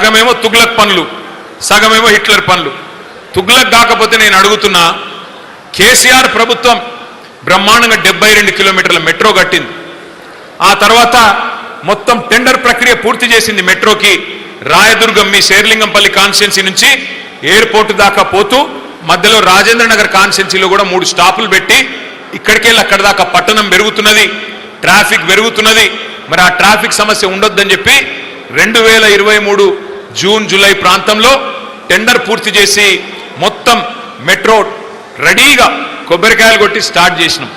సగమేమో తుగ్లక్ పనులు, సగమేమో హిట్లర్ పనులు. తుగ్లక్ కాకపోతే నేను అడుగుతున్నా, కేసీఆర్ ప్రభుత్వం బ్రహ్మాండంగా 72 కిలోమీటర్ల మెట్రో కట్టింది. ఆ తర్వాత మొత్తం టెండర్ ప్రక్రియ పూర్తి చేసింది మెట్రోకి. రాయదుర్గం మీ శేర్లింగంపల్లి కాన్స్టిట్యున్సీ నుంచి ఎయిర్పోర్ట్ దాకా పోతూ మధ్యలో రాజేంద్రనగర్ కాన్స్టిట్యున్సీలో కూడా 3 స్టాపులు పెట్టి ఇక్కడికెళ్ళి అక్కడ దాకా పట్టణం పెరుగుతున్నది, ట్రాఫిక్ పెరుగుతున్నది. మరి ఆ ట్రాఫిక్ సమస్య ఉండొద్దని చెప్పి 2023 జూన్ జూలై ప్రాంతంలో టెండర్ పూర్తి చేసి మొత్తం మెట్రో రెడీగా కొబ్బరికాయలు కొట్టి స్టార్ట్ చేసినాం.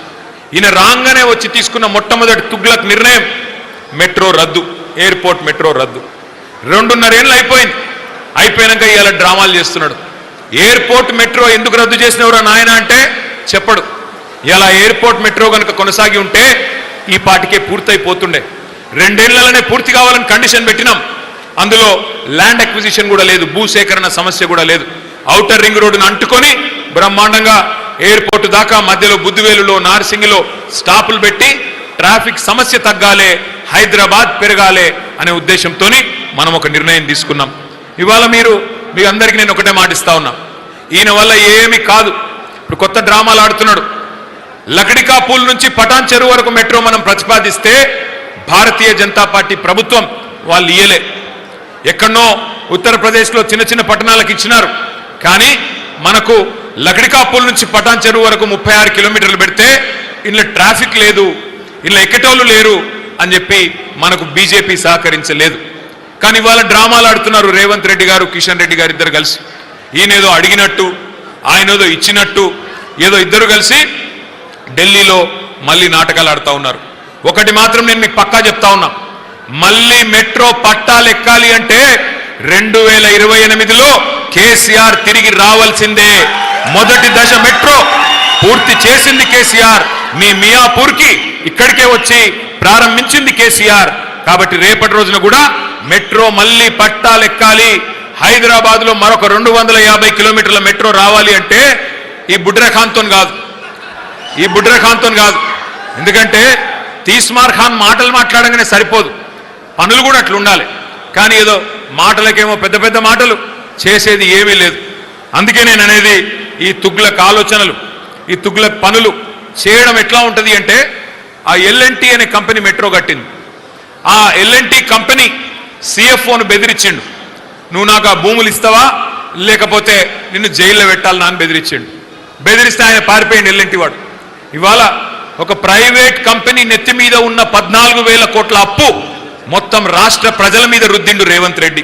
ఈయన రాగానే వచ్చి తీసుకున్న మొట్టమొదటి తుగ్లక్ నిర్ణయం మెట్రో రద్దు, ఎయిర్పోర్ట్ మెట్రో రద్దు. 2.5 ఏళ్ళు అయిపోయింది. అయిపోయినాక ఇవాళ డ్రామాలు చేస్తున్నాడు. ఎయిర్పోర్ట్ మెట్రో ఎందుకు రద్దు చేసినవరా నాయన అంటే చెప్పడు. ఇలా ఎయిర్పోర్ట్ మెట్రో కనుక కొనసాగి ఉంటే ఈ పాటికే పూర్తయిపోతుండే. 2 ఏళ్లలోనే పూర్తి కావాలని కండిషన్ పెట్టినాం. అందులో ల్యాండ్ అక్విజిషన్ కూడా లేదు, భూసేకరణ సమస్య కూడా లేదు. ఔటర్ రింగ్ రోడ్డును అంటుకొని బ్రహ్మాండంగా ఎయిర్పోర్ట్ దాకా మధ్యలో బుద్దివేలులో నార్సింగిలో స్టాపులు పెట్టి ట్రాఫిక్ సమస్య తగ్గాలే, హైదరాబాద్ పెరగాలే అనే ఉద్దేశంతో మనం ఒక నిర్ణయం తీసుకున్నాం. ఇవాళ మీ అందరికీ నేను ఒకటే మాటిస్తా ఉన్నా, ఈయన వల్ల ఏమీ కాదు. ఇప్పుడు కొత్త డ్రామాలు ఆడుతున్నాడు. లకడికా పూల్ నుంచి పటాన్ చెరువు వరకు మెట్రో మనం ప్రతిపాదిస్తే భారతీయ జనతా పార్టీ ప్రభుత్వం వాళ్ళు ఇయ్యలే. ఎక్కడనో ఉత్తరప్రదేశ్లో చిన్న చిన్న పట్టణాలకు ఇచ్చినారు. కానీ మనకు లకడికా పూల్ నుంచి పటాన్ చెరువు వరకు 36 కిలోమీటర్లు పెడితే ఇంట్లో ట్రాఫిక్ లేదు, ఇంట్లో ఎక్కటోళ్ళు లేరు అని చెప్పి మనకు బీజేపీ సహకరించలేదు. కానీ ఇవాళ డ్రామాలు ఆడుతున్నారు రేవంత్ రెడ్డి గారు, కిషన్ రెడ్డి గారు ఇద్దరు కలిసి. ఈయనేదో అడిగినట్టు, ఆయనేదో ఇచ్చినట్టు, ఏదో ఇద్దరు కలిసి ఢిల్లీలో మళ్ళీ నాటకాలు ఆడుతూ ఉన్నారు. ఒకటి మాత్రం నేను మీకు పక్కా చెప్తా ఉన్నా, మళ్ళీ మెట్రో పట్టాలు ఎక్కాలి అంటే 2028లో కేసీఆర్ తిరిగి రావాల్సిందే. మొదటి దశ మెట్రో పూర్తి చేసింది కేసీఆర్. మీ మియాపూర్కి ఇక్కడికే వచ్చి ప్రారంభించింది కేసీఆర్. కాబట్టి రేపటి రోజున కూడా మెట్రో మళ్ళీ పట్టాలు ఎక్కాలి. హైదరాబాద్ లో మరొక 250 కిలోమీటర్ల మెట్రో రావాలి అంటే ఈ బుడ్రఖాన్తో కాదు, ఈ బుడ్రఖాన్తో కాదు. ఎందుకంటే తీస్మార్ ఖాన్ మాటలు మాట్లాడగానే సరిపోదు, పనులు కూడా అట్లా ఉండాలి. కానీ ఏదో మాటలకేమో పెద్ద పెద్ద మాటలు, చేసేది ఏమీ లేదు. అందుకే నేను అనేది, ఈ తుగ్లక్ ఆలోచనలు, ఈ తుగ్లక్ పనులు చేయడం ఎట్లా ఉంటుంది అంటే, ఆ ఎల్ఎన్టీ అనే కంపెనీ మెట్రో కట్టింది. ఆ ఎల్ఎన్టీ కంపెనీ సిఎఫ్ఓను బెదిరించిండు, నువ్వు నాకు ఆ భూములు ఇస్తావా లేకపోతే నిన్ను జైల్లో పెట్టాలని అని బెదిరించిండు. బెదిరిస్తే ఆయన పారిపోయింది ఎల్ఎన్టీ వాడు. ఇవాళ ఒక ప్రైవేట్ కంపెనీ నెత్తి మీద ఉన్న 14,000 కోట్ల అప్పు మొత్తం రాష్ట్ర ప్రజల మీద రుద్దిండు రేవంత్ రెడ్డి.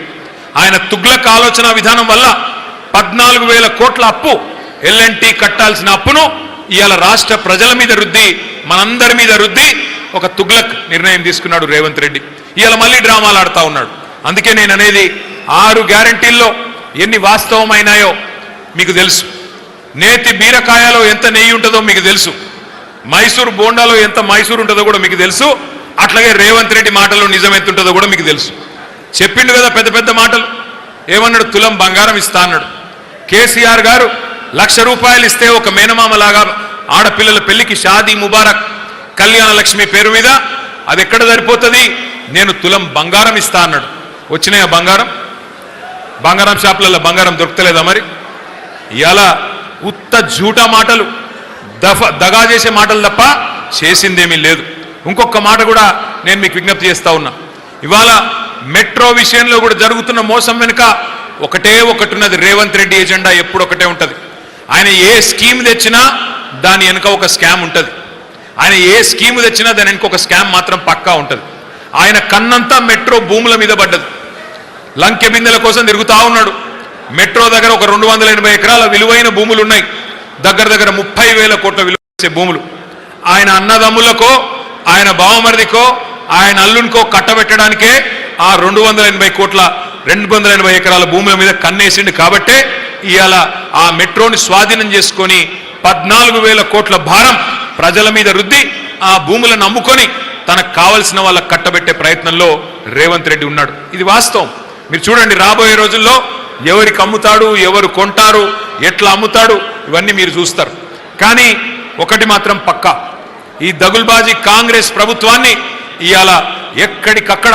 ఆయన తుగ్లక్ ఆలోచన విధానం వల్ల 14,000 కోట్ల అప్పు, ఎల్ఎన్టీ కట్టాల్సిన అప్పును ఇవాళ రాష్ట్ర ప్రజల మీద రుద్ది, మనందరి మీద రుద్ది ఒక తుగ్లక్ నిర్ణయం తీసుకున్నాడు రేవంత్ రెడ్డి. ఇవాళ మళ్ళీ డ్రామాలు ఆడుతూ ఉన్నాడు. అందుకే నేను అనేది, 6 గ్యారంటీల్లో ఎన్ని వాస్తవమైనాయో మీకు తెలుసు. నేతి బీరకాయలో ఎంత నెయ్యి ఉంటుందో మీకు తెలుసు. మైసూరు బోండాలో ఎంత మైసూరు ఉంటుందో కూడా మీకు తెలుసు. అట్లాగే రేవంత్ రెడ్డి మాటలో నిజం ఎంత ఉంటుందో కూడా మీకు తెలుసు. చెప్పిండు కదా పెద్ద పెద్ద మాటలు. ఏమన్నాడు? తులం బంగారం ఇస్తా అన్నాడు. కేసీఆర్ గారు 1,00,000 రూపాయలు ఇస్తే ఒక మేనమామలాగా ఆడపిల్లల పెళ్లికి షాదీ ముబారక్ కళ్యాణ లక్ష్మి పేరు మీద అది ఎక్కడ సరిపోతుంది, నేను తులం బంగారం ఇస్తా అన్నాడు. వచ్చినాయా బంగారం? బంగారం షాపులలో బంగారం దొరుకుతలేదా? మరి ఇవాళ ఉత్త జూటా మాటలు, దగా చేసే మాటలు తప్ప చేసిందేమీ లేదు. ఇంకొక మాట కూడా నేను మీకు విజ్ఞప్తి చేస్తా ఉన్నా. ఇవాళ మెట్రో విషయంలో కూడా జరుగుతున్న మోసం వెనుక ఒకటే ఒకటి ఉన్నది. రేవంత్ రెడ్డి ఎజెండా ఎప్పుడు ఒకటే ఉంటుంది. ఆయన ఏ స్కీమ్ తెచ్చినా దాని వెనుక ఒక స్కామ్ ఉంటుంది. ఆయన ఏ స్కీమ్ తెచ్చినా దాని వెనుక ఒక స్కామ్ మాత్రం పక్కా ఉంటుంది. ఆయన కన్నంతా మెట్రో భూముల మీద పడ్డది. లంకె బిందెల కోసం తిరుగుతూ ఉన్నాడు. మెట్రో దగ్గర ఒక 280 ఎకరాల విలువైన భూములు ఉన్నాయి. దగ్గర దగ్గర 30,000 కోట్ల విలువ చేసే భూములు. ఆయన అన్నదమ్ములకో, ఆయన బావమరిదికో, ఆయన అల్లునికో కట్టబెట్టడానికే ఆ 280 ఎకరాల భూముల మీద కన్నేసిండు. కాబట్టే ఇవాళ ఆ మెట్రోని స్వాధీనం చేసుకొని 14,000 కోట్ల భారం ప్రజల మీద రుద్ది ఆ భూములను అమ్ముకొని తనకు కావలసిన వాళ్ళకు కట్టబెట్టే ప్రయత్నంలో రేవంత్ రెడ్డి ఉన్నాడు. ఇది వాస్తవం. మీరు చూడండి, రాబోయే రోజుల్లో ఎవరికి అమ్ముతాడు, ఎవరు కొంటారు, ఎట్లా అమ్ముతాడు, ఇవన్నీ మీరు చూస్తారు. కానీ ఒకటి మాత్రం పక్కా, ఈ దగుల్బాజీ కాంగ్రెస్ ప్రభుత్వాన్ని ఇవాళ ఎక్కడికక్కడ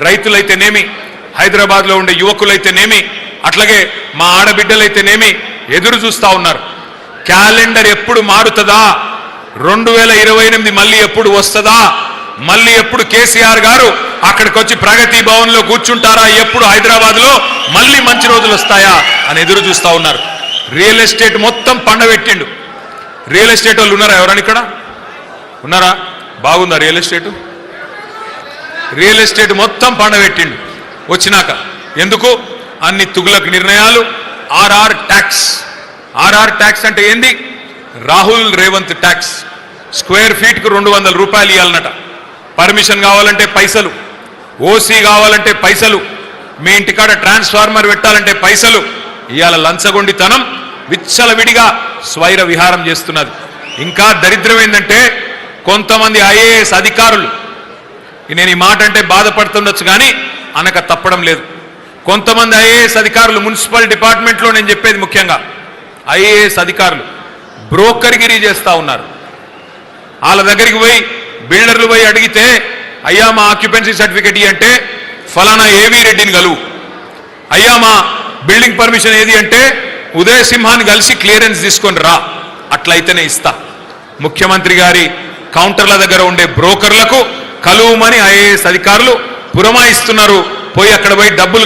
రైతులైతేనేమి, హైదరాబాద్లో ఉండే యువకులైతేనేమి, అట్లాగే మా ఆడబిడ్డలైతేనేమి ఎదురు చూస్తా ఉన్నారు. క్యాలెండర్ ఎప్పుడు మారుతుందా, 2028 మళ్ళీ ఎప్పుడు వస్తుందా, మళ్ళీ ఎప్పుడు కేసీఆర్ గారు అక్కడికి వచ్చి ప్రగతి భవన్ లో కూర్చుంటారా, ఎప్పుడు హైదరాబాద్ లో మళ్ళీ మంచి రోజులు వస్తాయా అని ఎదురు చూస్తా ఉన్నారు. రియల్ ఎస్టేట్ మొత్తం పండబెట్టిండు. రియల్ ఎస్టేట్ వాళ్ళు ఉన్నారా? ఎవరని ఇక్కడ ఉన్నారా? బాగుందా రియల్ ఎస్టేట్? రియల్ ఎస్టేట్ మొత్తం పండబెట్టిండు వచ్చినాక. ఎందుకు? అన్ని తుగులక్ నిర్ణయాలు. RR tax. ఆర్ఆర్ ట్యాక్స్ అంటే ఏంది? Rahul Revanth tax. Square feet కు 200 రూపాయలు ఇవ్వాలన్నట. పర్మిషన్ కావాలంటే పైసలు, ఓసీ కావాలంటే పైసలు, మీ ఇంటికాడ ట్రాన్స్ఫార్మర్ పెట్టాలంటే పైసలు. ఇవాళ లంచగొండితనం విచ్చలవిడిగా స్వైర విహారం చేస్తున్నది. ఇంకా దరిద్రం ఏంటంటే కొంతమంది ఐఏఎస్ అధికారులు, నేను ఈ మాట అంటే బాధపడుతుండొచ్చు కానీ అనక తప్పడం లేదు, కొంతమంది ఐఏఎస్ అధికారులు మున్సిపల్ డిపార్ట్మెంట్లో, నేను చెప్పేది ముఖ్యంగా ఐఏఎస్ అధికారులు బ్రోకర్గిరీ చేస్తూ ఉన్నారు. వాళ్ళ దగ్గరికి పోయి బిల్డర్లు పోయి అడిగితే, అయ్యా మా ఆక్యుపెన్సీ సర్టిఫికెట్ అంటే ఫలానా ఏవీ రెడ్డిని కలువు, అయ్యా మా బిల్డింగ్ పర్మిషన్ ఏది అంటే ఉదయ సింహాన్ని కలిసి క్లియరెన్స్ తీసుకొని రా, అట్లయితేనే ఇస్తా. ముఖ్యమంత్రి గారి కౌంటర్ల దగ్గర ఉండే బ్రోకర్లకు కలువుమని ఐఏఎస్ అధికారులు పురమాయిస్తున్నారు. పోయి అక్కడ పోయి డబ్బులు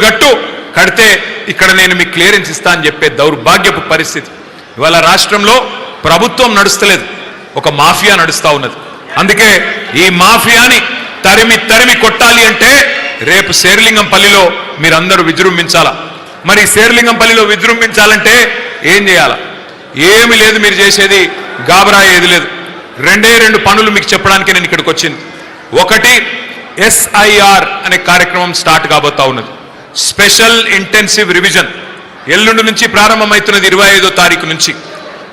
కడితే ఇక్కడ నేను మీకు క్లియరెన్స్ ఇస్తా అని చెప్పే దౌర్భాగ్యపు పరిస్థితి. ఇవాళ రాష్ట్రంలో ప్రభుత్వం నడుస్తలేదు, ఒక మాఫియా నడుస్తూ ఉన్నది. అందుకే ఈ మాఫియాని తరిమి కొట్టాలి అంటే రేపు శేర్లింగంపల్లిలో మీరందరూ విజృంభించాలా. మరి శేర్లింగంపల్లిలో విజృంభించాలంటే ఏం చేయాలా? ఏమి లేదు, మీరు చేసేది గాబరా ఏది లేదు. 2 పనులు మీకు చెప్పడానికి నేను ఇక్కడికి వచ్చింది. ఒకటి, SIR అనే కార్యక్రమం స్టార్ట్ కాబోతా ఉన్నది. స్పెషల్ ఇంటెన్సివ్ రివిజన్ ఎల్లుండి నుంచి ప్రారంభమవుతున్నది, 25వ తారీఖు నుంచి.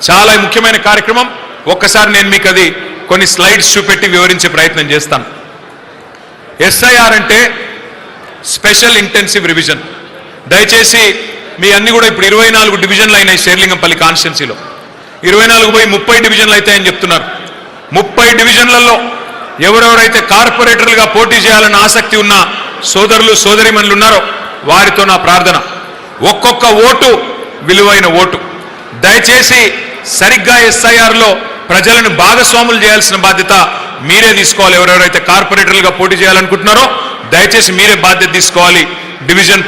చాలా ముఖ్యమైన కార్యక్రమం. ఒక్కసారి నేను మీకు అది కొన్ని స్లైడ్స్ చూపెట్టి వివరించే ప్రయత్నం చేస్తాను. SIR అంటే స్పెషల్ ఇంటెన్సివ్ రివిజన్. దయచేసి మీ అన్ని కూడా ఇప్పుడు 24 డివిజన్లు అయినాయి శేర్లింగంపల్లి కాన్స్టిట్యున్సీలో. 24 పోయి 30 డివిజన్లు అవుతాయని చెప్తున్నారు. 30 డివిజన్లలో ఎవరెవరైతే కార్పొరేటర్లుగా పోటీ చేయాలన్న ఆసక్తి ఉన్న సోదరులు సోదరిమణులు ఉన్నారో వారితో నా ప్రార్థన, ఒక్కొక్క ఓటు విలువైన ఓటు. దయచేసి సరిగ్గా SIRలో ప్రజలను భాగస్వాములు చేయాల్సిన బాధ్యత మీరే తీసుకోవాలి. ఎవరెవరైతే కార్పొరేటర్లుగా పోటీ చేయాలనుకుంటున్నారో దయచేసి మీరే బాధ్యత తీసుకోవాలి. డివిజన్